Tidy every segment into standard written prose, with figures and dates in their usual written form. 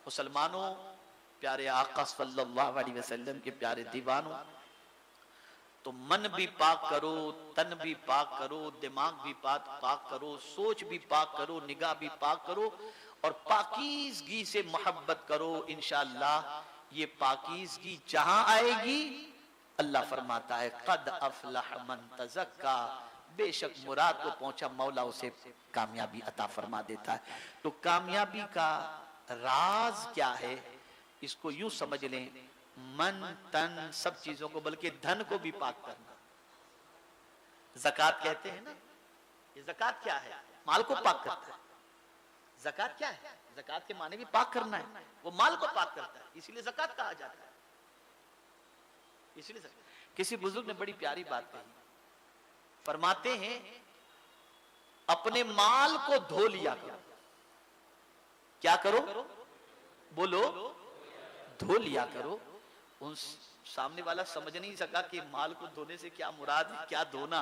मुसलमानों, प्यारे आका सल्लल्लाहु अलैहि वसल्लम के प्यारे दीवानों, तो मन भी पाक करो, तन भी पाक करो, दिमाग भी पाक करो, सोच भी पाक करो, निगाह भी पाक करो और पाकीज़गी से मोहब्बत करो। इंशाअल्लाह ये पाकीज़गी जहां आएगी, अल्लाह फरमाता है कद अफलह मन तज़क्का, बेशक मुराद को पहुंचा मौला उसे कामयाबी अता फरमा देता है। तो कामयाबी का राज क्या है, इसको यूं समझ लें, मन तन सब चीजों को, बल्कि धन को भी पाक करना। ज़कात कहते हैं ना, ये ज़कात क्या है? माल को पाक करता है। ज़कात क्या है? ज़कात के माने भी पाक करना है, वो माल को पाक करता है, इसीलिए ज़कात कहा जाता है। इसलिए किसी बुजुर्ग ने बड़ी प्यारी बात कही, फरमाते हैं अपने माल को धो लिया करो। क्या करो? बोलो, धो लिया करो। उन सामने वाला समझ नहीं सका कि माल को धोने से क्या मुराद है, क्या धोना,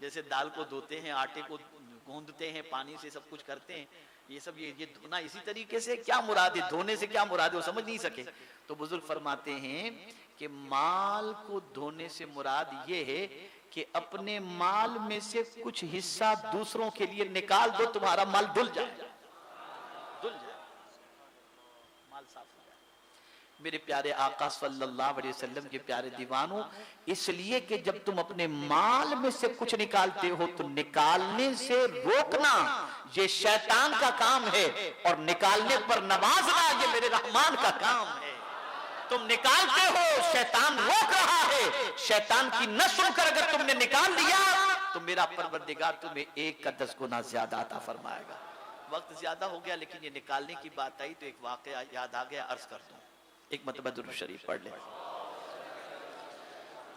जैसे दाल को धोते हैं, आटे को गूंदते हैं, पानी से सब कुछ करते हैं, ये सब ये धोना इसी तरीके से क्या मुराद है, धोने से क्या मुराद है, वो समझ नहीं सके। तो बुजुर्ग फरमाते हैं कि माल को धोने से मुराद ये है कि अपने माल में से कुछ हिस्सा दूसरों के लिए निकाल दो, तुम्हारा माल धुल जाए, धुल जाए, माल साफ हो जाए। मेरे प्यारे आका सल्लल्लाहु अलैहि वसल्लम के प्यारे दीवानों, इसलिए कि जब तुम अपने माल में से कुछ निकालते हो तो निकालने से रोकना ये शैतान का काम है, और निकालने पर नवाजना ये मेरे रहमान का काम है। तुम निकालते हो, शैतान रोक रहा है, शैतान की न सुनकर अगर तुमने निकाल दिया तो मेरा परवरदिगार तुम्हें 1 का 10 गुना ज्यादा अता फरमाएगा। वक्त ज्यादा हो गया, लेकिन ये निकालने की बात आई तो एक वाकया याद आ गया, अर्ज कर दूं। एक मरतबा दुरूद शरीफ पढ़ ले।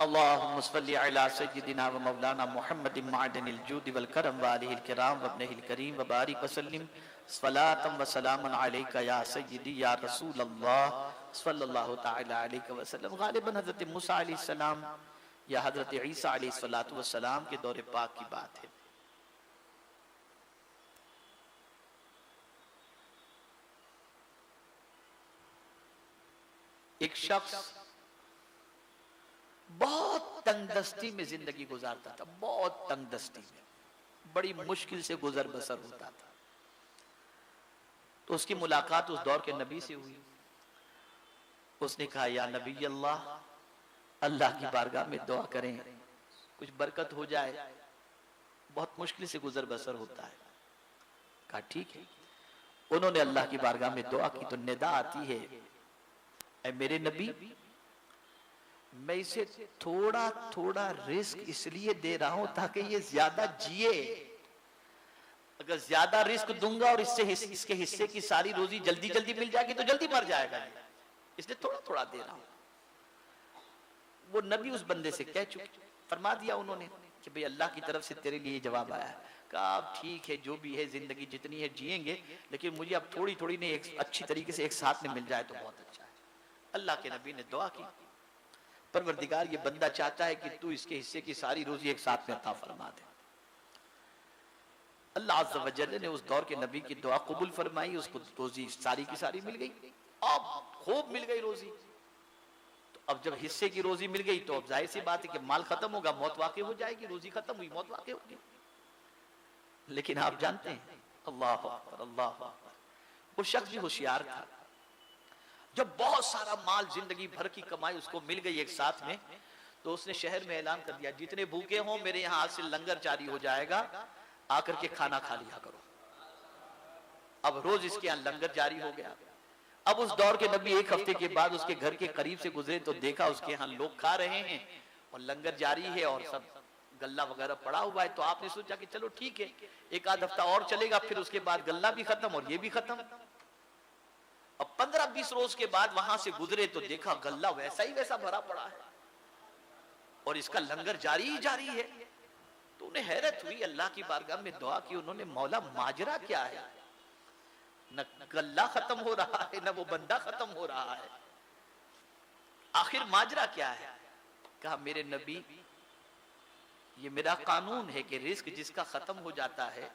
अल्लाहुम्मा सल्लि अला सय्यिदिना व मौलाना मुहम्मदिन मअदनिल जूद वल करम व आलिहिल किराम व इब्निहिल करीम व बारिक व सल्लिम सलातन व सलामन अलैका या सय्यिदी या रसूल अल्लाह सल्लल्लाहु तआला अलैहि वसल्लम। गालिबन हज़रत मूसा अलैहिस्सलाम या हज़रत ईसा अलैहिस्सलातु वस्सलाम के दौरे पाक की बात है। एक शख्स बहुत तंगदस्ती में जिंदगी गुजारता था, बहुत तंगदस्ती में, बड़ी मुश्किल से गुजर बसर होता था। तो उसकी मुलाकात उस दौर के नबी से हुई। उसने कहा, या नबी अल्लाह, अल्लाह की बारगाह में दुआ करें, कुछ बरकत हो जाए, बहुत मुश्किल से गुजर बसर होता है। कहा ठीक है। उन्होंने अल्लाह की बारगाह में दुआ की तो निदा आती है, ऐ मेरे नबी, मैं इसे थोड़ा थोड़ा रिस्क इसलिए दे रहा हूं ताकि ये ज्यादा जिए। अगर ज्यादा रिस्क दूंगा और इसके हिस्से की सारी रोजी जल्दी जल्दी मिल जाएगी तो जल्दी मर जाएगा, इसलिए थोड़ा थोड़ा दे रहा हूं। वो नबी उस बंदे से कह चुके, फरमा दिया उन्होंने कि भाई अल्लाह की तरफ से तेरे लिए जवाब आया है। कहा ठीक है, जो भी है जिंदगी जितनी है जिएंगे, लेकिन मुझे अब थोड़ी थोड़ी ने एक अच्छी तरीके से एक साथ में मिल जाए तो बहुत अच्छा है। अल्लाह के नबी ने दुआ की, परवरदिगार ये बंदा चाहता है कि तू इसके हिस्से की सारी रोजी एक साथ में अता फरमा दे। अल्लाह अज़्ज़ व जल्ल ने उस दौर के नबी की दुआ कबूल फरमाई, उसको रोजी सारी की सारी मिल गई, अब खूब मिल गई रोजी। तो अब जब हिस्से की रोजी मिल गई तो अब जाहिर सी बात है कि माल खत्म होगा, मौत वाक़ई हो जाएगी, रोजी खत्म हुई, मौत वाक़ई होगी। लेकिन आप जानते हैं, अल्लाह अकबर, अल्लाह अकबर, वो शख्स भी होशियार था। जब बहुत सारा माल, जिंदगी भर की कमाई उसको मिल गई एक साथ में, तो उसने शहर में ऐलान कर दिया, जितने भूखे हों मेरे यहाँ आज से लंगर जारी हो जाएगा, आकर के खाना खा लिया करो। अब रोज इसके यहाँ लंगर जारी हो गया। अब उस दौर के नबी एक हफ्ते के बाद उसके घर के करीब से गुजरे तो देखा उसके यहाँ लोग खा रहे हैं और लंगर जारी है और सब गल्ला वगैरह पड़ा हुआ है। तो आपने सोचा कि चलो ठीक है, एक आध हफ्ता और चलेगा, फिर उसके बाद गल्ला भी खत्म और ये भी खत्म। अब 15-20 रोज के बाद वहां से गुजरे तो देखा गल्ला वैसा ही वैसा भरा पड़ा है और इसका लंगर जारी ही जारी है। तो उन्हें हैरत हुई, अल्लाह की बारगाह में दुआ की उन्होंने, मौला माजरा क्या है, न गल्ला खत्म हो रहा है न वो बंदा खत्म हो रहा है, आखिर माजरा क्या है। कहा मेरे नबी, ये मेरा कानून है कि रिस्क जिसका खत्म हो जाता है,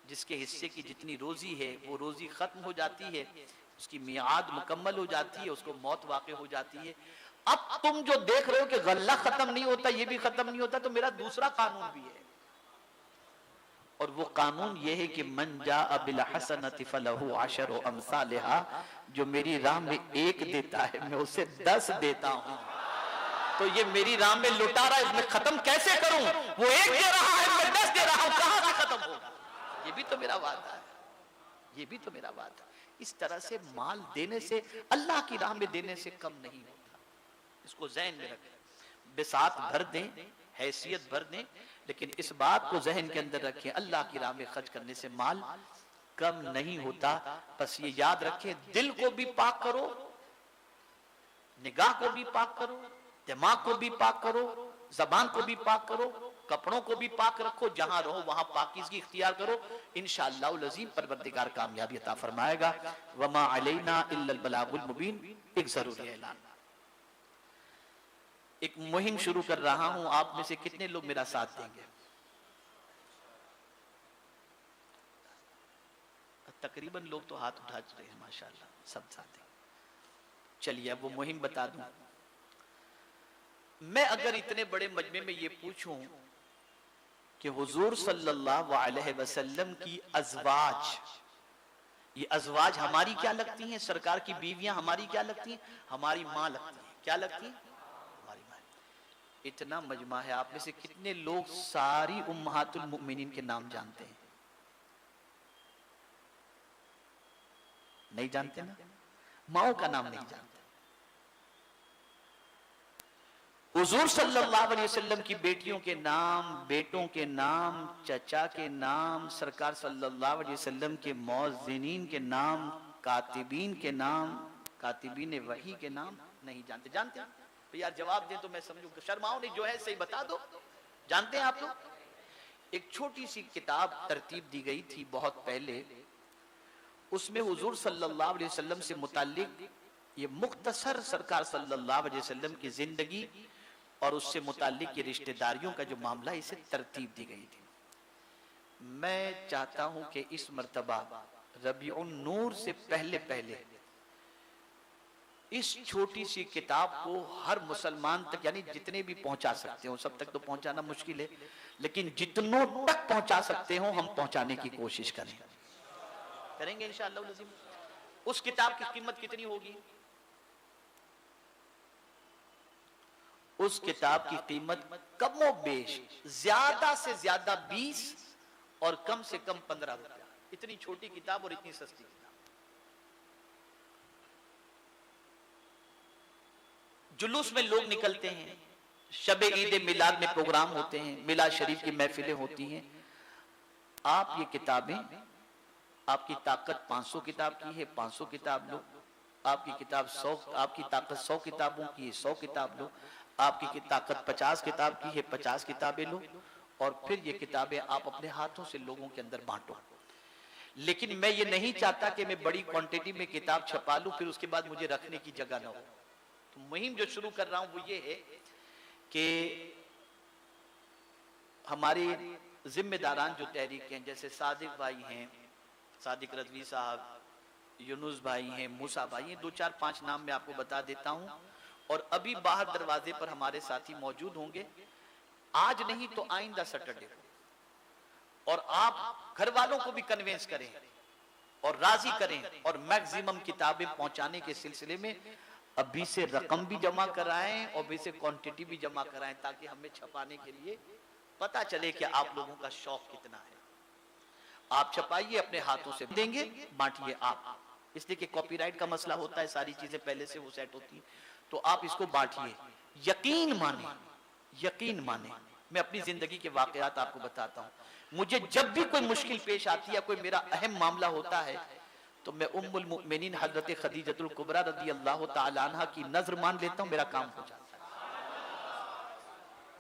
जिसके हिस्से की जितनी रोजी है वो रोजी खत्म हो जाती है, उसकी मियाद मुकम्मल हो जाती है, उसको मौत वाक़ई हो जाती है। अब तुम जो देख रहे हो कि गल्ला खत्म नहीं होता, ये भी खत्म नहीं होता, तो मेरा दूसरा कानून भी है, और वो कानून ये है कि मन जाअ बिल हसनति फलहु अशरु अमसालिहा, जो मेरी राह में एक देता है मैं उसे 10 देता हूं। तो ये मेरी राह में लुटा रहा है, मैं खत्म कैसे करूं? वो एक दे रहा है, मैं 10 दे रहा हूं, कहां से खत्म होगा? ये भी तो मेरा वादा है, ये भी तो मेरा वादा है। इस तरह से माल देने से, अल्लाह की राह में देने से कम नहीं होता। इसको ज़हन में रखें। बिसात भर दें, हैसियत भर दें, लेकिन इस बात को ज़हन के अंदर रखें, अल्लाह की राह में खर्च करने से माल कम नहीं होता। बस ये याद रखें, दिल को भी पाक करो, निगाह को भी पाक करो, दिमाग को भी पाक करो, जबान को भी पाक करो, कपड़ों को भी पाक रखो, जहां रहो वहां पाकीज़गी इख्तियार करो। इंशाअल्लाह अज़ीम परवरदिगार कामयाबी अता फरमाएगा। वमा अलैना इल्लल बलागुल मुबीन। एक जरूरी ऐलान, एक मुहिम शुरू कर रहा हूं, आप में से कितने लोग मेरा साथ देंगे? तकरीबन लोग तो हाथ उठा रहे हैं, माशाअल्लाह, सब साथ देंगे। चलिए अब वो मुहिम बता दूं। मैं अगर इतने बड़े मजमे में ये पूछूं कि हुजूर सल्लल्लाहु अलैहि वसल्लम की अज़वाज, ये अज़वाज हमारी क्या लगती हैं? सरकार की बीवियां हमारी क्या लगती हैं? हमारी माँ लगती हैं। क्या लगती हैं? हमारी माँ। इतना मजमा है, आप में से कितने लोग सारी उम्महातुल मुमिनीन के नाम जानते हैं? नहीं जानते ना, माओ का नाम नहीं जानते। हुजूर सल्लल्लाहु अलैहि वसल्लम की बेटियों के नाम, बेटों के नाम, चचा के नाम, सरकार सल्लल्लाहु अलैहि वसल्लम के मौज़िनीन के नाम, कातिबीन के नाम, कातिबीन वही के नाम नहीं जानते। जानते हैं? तो यार जवाब दें तो मैं समझूं, शर्माओ नहीं, जो है सही बता दो। जानते हैं आप लोग? एक छोटी सी किताब तरतीब दी गई थी बहुत पहले, उसमें हुजूर सल्लल्लाहु अलैहि वसल्लम से मुताल्लिक ये मुख्तसर सरकार सल्लल्लाहु अलैहि वसल्लम की जिंदगी और उससे मुताल्लिक ये रिश्तेदारियों का जो मामला, इसे तरतीब दी गई थी। मैं चाहता हूं कि इस मर्तबा रबीउन नूर से पहले पहले इस छोटी सी किताब को हर मुसलमान तक, यानी जितने भी पहुंचा सकते हो, सब तक तो पहुंचाना मुश्किल है, लेकिन जितनों तक पहुंचा सकते हो हम पहुंचाने की कोशिश करेंगे इंशाअल्लाह। उस किताब की कीमत कितनी होगी? उस किताब की कीमत कमो बेश ज्यादा से ज्यादा 20 और कम से कम 15 रुपया। इतनी छोटी किताब और इतनी सस्ती किताब। जुलूस में लोग निकलते हैं, शब ईद मिलाद में प्रोग्राम होते हैं, मिलाद शरीफ की महफिलें होती हैं। आप ये किताबें, आपकी ताकत 500 किताब की है, 500 किताब लो। आपकी किताब 100, आपकी ताकत 100 किताबों की है, 100 किताब लो। आपकी ताकत 50 किताब की है, 50 किताबें लो, और फिर ये किताबें आप अपने हाथों से लोगों के अंदर बांटो। लेकिन मैं ये नहीं चाहता कि मैं बड़ी क्वांटिटी में किताब छपा लूं, फिर उसके बाद मुझे रखने की जगह ना हो। तो मुहिम जो शुरू कर रहा हूं वो ये है कि हमारे जिम्मेदारान जो तहरीक हैं, जैसे सादिक भाई हैं, सादिक रजवी साहब, यूनुस भाई हैं, मूसा भाई हैं, 2 4 5 नाम मैं आपको बता देता हूं। और अभी बाहर दरवाजे पर हमारे साथी मौजूद होंगे, आज नहीं तो आइंदा सैटरडे को। और आप घर वालों को भी कन्वेंस करें और राजी करें, और मैक्सिमम किताबें पहुंचाने के सिलसिले में अभी से रकम भी जमा कराएं और अभी से क्वांटिटी भी जमा कराएं, ताकि हमें छपाने के लिए पता चले कि आप लोगों का शौक कितना है। आप छपाइए, अपने हाथों से देंगे, बांटिए आप, इसलिए कि कॉपीराइट का मसला होता है, सारी चीजें पहले से वो सेट होती है। तो आप इसको बांटिए, यकीन माने, यकीन माने। मैं अपनी जिंदगी के वाकयात आपको बताता हूं। मुझे जब भी कोई मुश्किल पेश आती है, कोई मेरा अहम मामला होता है, तो मैं उम्मुल मुमिनीन हजरत खदीजतुल कुबरा रज़ी अल्लाह तआला अन्हा की नजर मान लेता हूं, मेरा काम हो जाता है।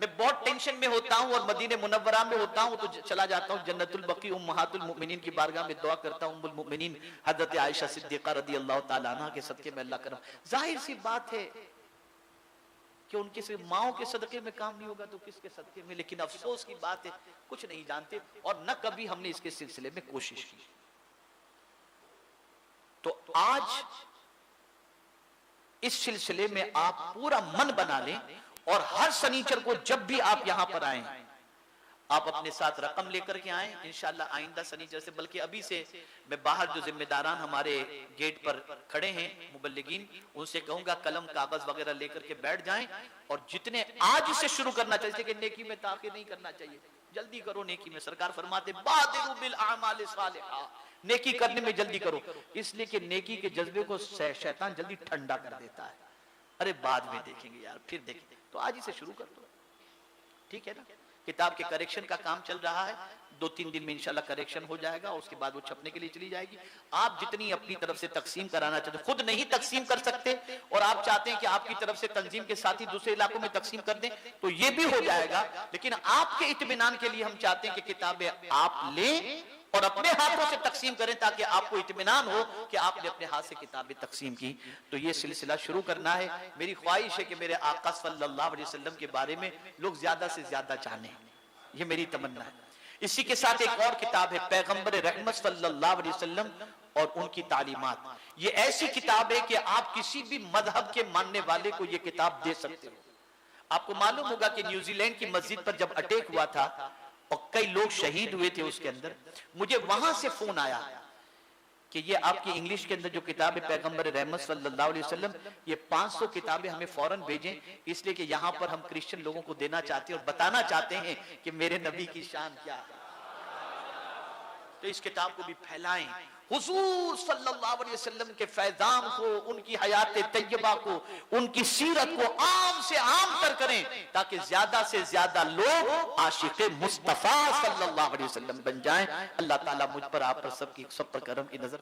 मैं बहुत टेंशन में होता हूं और मदीने मुनव्वरा में होता हूं, तो चला जाता हूं जन्नतुल बकी उम्महातुल मुमिनीन की बारगाह में, दुआ करता हूं उम्मुल मुमिनीन हजरत आयशा सिद्दीका रज़ी अल्लाह तआला अन्हा के सदके में अल्लाह करम। जाहिर सी बात है कि उनके से माओ के सदके में काम नहीं होगा तो किसके सदके में। लेकिन अफसोस की बात है, कुछ नहीं जानते और न कभी हमने इसके सिलसिले में कोशिश की। तो आज इस सिलसिले में आप पूरा मन बना लें और हर शनिचर को जब भी आप यहां पर आए आप अपने साथ रकम लेकर के आए। इंशाल्लाह आइंदा शनिचर से, बल्कि अभी से मैं बाहर जो जिम्मेदारान हमारे गेट पर खड़े हैं मुबल्लिगीन, उनसे कहूंगा कलम कागज वगैरह लेकर के बैठ जाएं और जितने आज से शुरू करना चाहिए कि नेकी में ताख़ीर नहीं करना चाहिए, जल्दी करो नेकी में। सरकार फरमाते बादिरू बिल आमाल सालिहा, नेकी करने में जल्दी करो, इसलिए कि नेकी के जज्बे को शैतान जल्दी ठंडा कर देता है। अरे बाद में देखेंगे यार, फिर देखेंगे, तो आज ही से शुरू कर दो, ठीक है ना। किताब के करेक्शन का काम चल रहा है, 2-3 दिन में इंशाल्लाह करेक्शन हो जाएगा, उसके बाद वो छपने के लिए चली जाएगी। आप जितनी अपनी तरफ से तकसीम कराना चाहते, खुद नहीं तकसीम कर सकते और आप चाहते हैं कि आपकी तरफ से तंजीम के साथ ही दूसरे इलाकों में तकसीम कर दें, तो ये भी हो जाएगा। लेकिन आपके इत्मीनान के लिए हम चाहते हैं कि किताबें आप लें और अपने हाथों से तकसीम करें, ताकि आपको इत्मीनान हो कि आपने अपने हाथ से किताबें तकसीम की। तो ये सिलसिला शुरू करना है। मेरी ख्वाहिश है कि मेरे आका सल्लल्लाहु अलैहि वसल्लम के बारे में लोग ज्यादा से ज्यादा जानें, ये मेरी तमन्ना है। इसी के साथ एक और किताब है पैगंबर रहमत सल्लल्लाहु अलैहि वसल्लम और उनकी तालीमात। ये ऐसी किताब है कि आप किसी भी मजहब के मानने वाले को ये किताब दे सकते हो। आपको मालूम होगा कि न्यूजीलैंड की मस्जिद पर जब अटैक हुआ था और कई लोग शहीद हुए थे उसके अंदर, मुझे वहां से फोन आया कि ये आपकी इंग्लिश के अंदर जो किताब है पैगंबर रहमत सल्लल्लाहु अलैहि वसल्लम, ये 500 किताबें हमें फौरन भेजें, इसलिए कि यहाँ पर हम क्रिश्चियन लोगों को देना चाहते हैं और बताना चाहते हैं कि मेरे नबी की शान क्या है। तो इस किताब को भी फैलाएं, हुजूर सल्लल्लाहु अलैहि वसल्लम के फैजान को, उनकी हयात तैयबा को, उनकी सीरत को आम से आम तर करें, ताकि ज्यादा से ज्यादा लोग आशिक़े मुस्तफा सल्लल्लाहु अलैहि वसल्लम बन जाएं। अल्लाह ताला मुझ पर, आप पर, सब पर करम की नजर